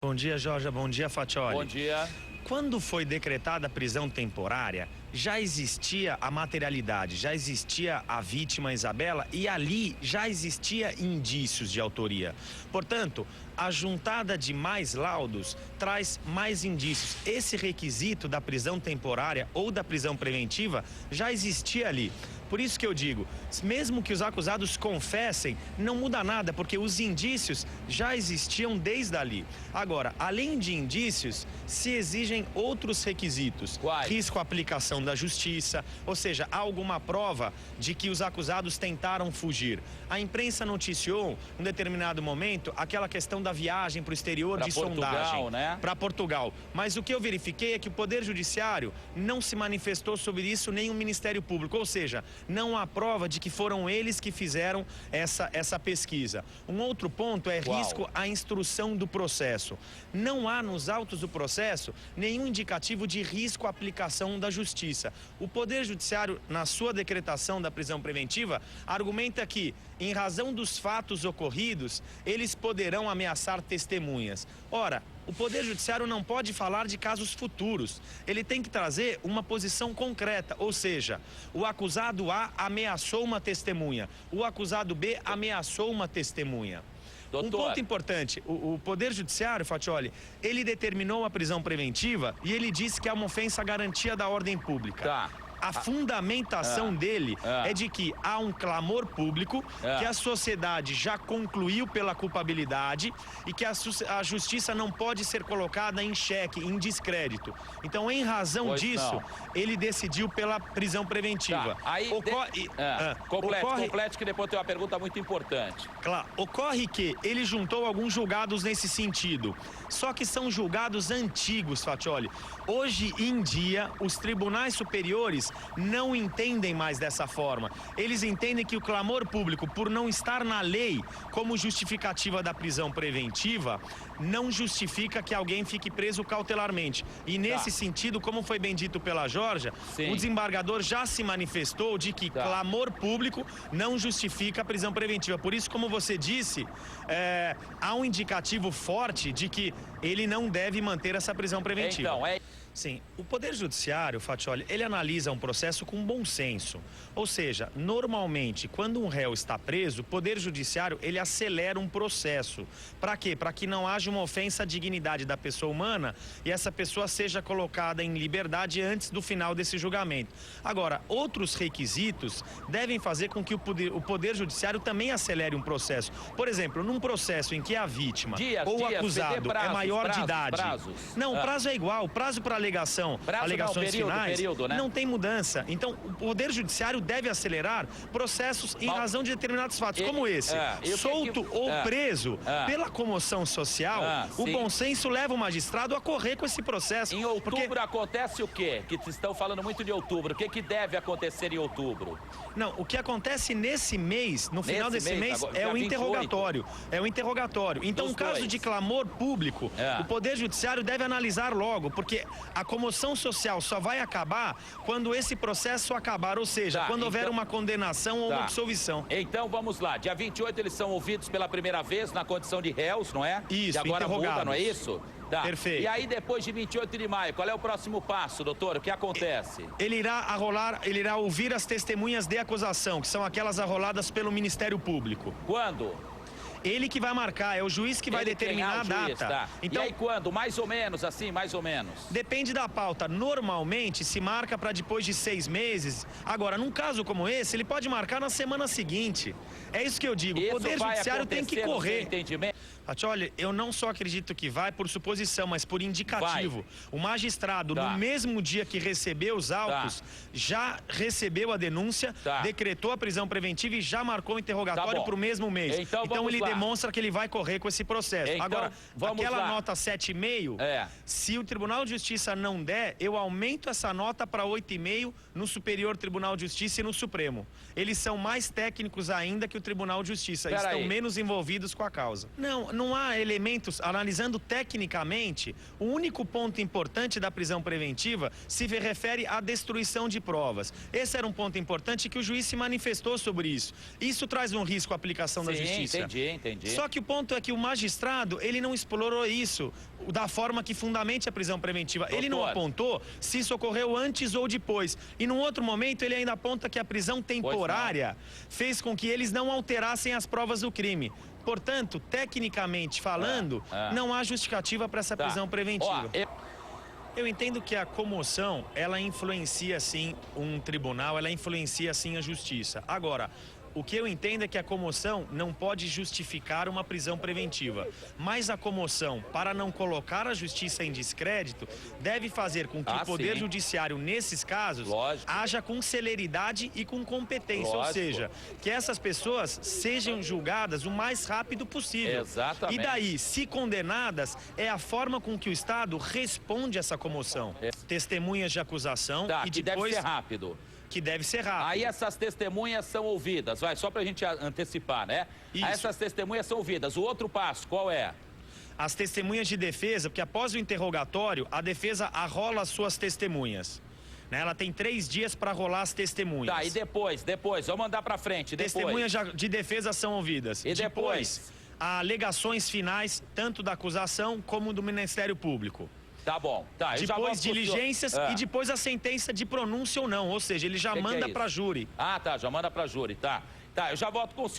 Bom dia, Jorge. Bom dia, Fatioli. Bom dia. Quando foi decretada a prisão temporária, já existia a materialidade, já existia a vítima Isabela e ali já existia indícios de autoria. Portanto, a juntada de mais laudos traz mais indícios. Esse requisito da prisão temporária ou da prisão preventiva já existia ali. Por isso que eu digo, mesmo que os acusados confessem, não muda nada, porque os indícios já existiam desde ali. Agora, além de indícios, se exigem outros requisitos. Quais? Risco à aplicação da justiça, ou seja, há alguma prova de que os acusados tentaram fugir. A imprensa noticiou, em determinado momento, aquela questão da viagem para o exterior de sondagem. Né? Para Portugal. Mas o que eu verifiquei é que o Poder Judiciário não se manifestou sobre isso, nem o Ministério Público, ou seja, não há prova de que foram eles que fizeram essa pesquisa. Um outro ponto é risco à instrução do processo. Não há nos autos do processo nenhum indicativo de risco à aplicação da justiça. O Poder Judiciário, na sua decretação da prisão preventiva, argumenta que, em razão dos fatos ocorridos, eles poderão ameaçar testemunhas. Ora, o Poder Judiciário não pode falar de casos futuros. Ele tem que trazer uma posição concreta, ou seja, o acusado A ameaçou uma testemunha, o acusado B ameaçou uma testemunha. Doutor. Um ponto importante, o Poder Judiciário, Fatioli, ele determinou a prisão preventiva e ele disse que é uma ofensa à garantia da ordem pública. Tá. A fundamentação dele é de que há um clamor público, que a sociedade já concluiu pela culpabilidade e que a justiça não pode ser colocada em xeque, em descrédito. Então, em razão disso, ele decidiu pela prisão preventiva. Tá. Aí, complete que depois tem uma pergunta muito importante. Claro, ocorre que ele juntou alguns julgados nesse sentido, só que são julgados antigos, Fatioli. Hoje em dia, os tribunais superiores não entendem mais dessa forma. Eles entendem que o clamor público, por não estar na lei como justificativa da prisão preventiva, não justifica que alguém fique preso cautelarmente. E nesse sentido, como foi bem dito pela Georgia, o desembargador já se manifestou de que clamor público não justifica a prisão preventiva. Por isso, como você disse, há um indicativo forte de que ele não deve manter essa prisão preventiva. Então, Sim, o Poder Judiciário, Fatioli, ele analisa um processo com bom senso. Ou seja, normalmente, quando um réu está preso, o Poder Judiciário, ele acelera um processo. Para quê? Para que não haja uma ofensa à dignidade da pessoa humana e essa pessoa seja colocada em liberdade antes do final desse julgamento. Agora, outros requisitos devem fazer com que o Poder Judiciário também acelere um processo. Por exemplo, num processo em que a vítima ou o acusado é maior de idade. Não, o prazo é igual. O prazo para alegações finais, né? Não tem mudança. Então, o Poder Judiciário deve acelerar processos em razão de determinados fatos, como esse. Solto ou preso pela comoção social, o bom senso leva o magistrado a correr com esse processo. Em outubro acontece o quê? Que estão falando muito de outubro. O que deve acontecer em outubro? Não, o que acontece nesse mês, no final desse mês, é o interrogatório. É o interrogatório. Então, um caso de clamor público, o Poder Judiciário deve analisar logo, porque a comoção social só vai acabar quando esse processo acabar, ou seja, quando houver uma condenação ou uma absolvição. Então, vamos lá. Dia 28 eles são ouvidos pela primeira vez na condição de réus, não é? Isso, e agora muda, não é isso? Tá. Perfeito. E aí, depois de 28 de maio, qual é o próximo passo, doutor? O que acontece? Ele irá ouvir as testemunhas de acusação, que são aquelas arroladas pelo Ministério Público. Quando? Ele que vai marcar, é o juiz que vai determinar a data. Então, e aí quando? Mais ou menos, assim, mais ou menos? Depende da pauta. Normalmente se marca para depois de 6 meses. Agora, num caso como esse, ele pode marcar na semana seguinte. É isso que eu digo. O Poder Judiciário tem que correr. Olha, eu não só acredito que vai por suposição, mas por indicativo. O magistrado, no mesmo dia que recebeu os autos, já recebeu a denúncia, decretou a prisão preventiva e já marcou o interrogatório para o mesmo mês. Então ele demonstra que ele vai correr com esse processo. Então, agora, aquela nota 7,5, se o Tribunal de Justiça não der, eu aumento essa nota para 8,5 no Superior Tribunal de Justiça e no Supremo. Eles são mais técnicos ainda que o Tribunal de Justiça, estão menos envolvidos com a causa. Não não há elementos, analisando tecnicamente, o único ponto importante da prisão preventiva se refere à destruição de provas. Esse era um ponto importante que o juiz se manifestou sobre isso. Isso traz um risco à aplicação da justiça. Entendi. Só que o ponto é que o magistrado, ele não explorou isso da forma que fundamente a prisão preventiva. Doutor. Ele não apontou se isso ocorreu antes ou depois. E num outro momento, ele ainda aponta que a prisão temporária fez com que eles não alterassem as provas do crime. Portanto, tecnicamente falando, não há justificativa para essa prisão preventiva. Eu entendo que a comoção, ela influencia sim um tribunal, ela influencia sim a justiça. Agora, o que eu entendo é que a comoção não pode justificar uma prisão preventiva. Mas a comoção, para não colocar a justiça em descrédito, deve fazer com que o Poder Judiciário, nesses casos, haja com celeridade e com competência. Ou seja, que essas pessoas sejam julgadas o mais rápido possível. Exatamente. E daí, se condenadas, é a forma com que o Estado responde a essa comoção. Testemunhas de acusação e que depois... deve ser rápido. Que deve ser rápido. Aí essas testemunhas são ouvidas, só pra gente antecipar, né? Isso. Aí essas testemunhas são ouvidas. O outro passo, qual é? As testemunhas de defesa, porque após o interrogatório, a defesa arrola as suas testemunhas. Né? Ela tem 3 dias para rolar as testemunhas. Tá, e depois, vamos andar pra frente. Testemunhas de defesa são ouvidas. E depois? Alegações finais, tanto da acusação como do Ministério Público. Tá bom. Tá, eu depois diligências e depois a sentença de pronúncia ou não. Ou seja, ele já manda para júri. Ah, tá, já manda para júri, tá. Tá, eu já volto com o senhor.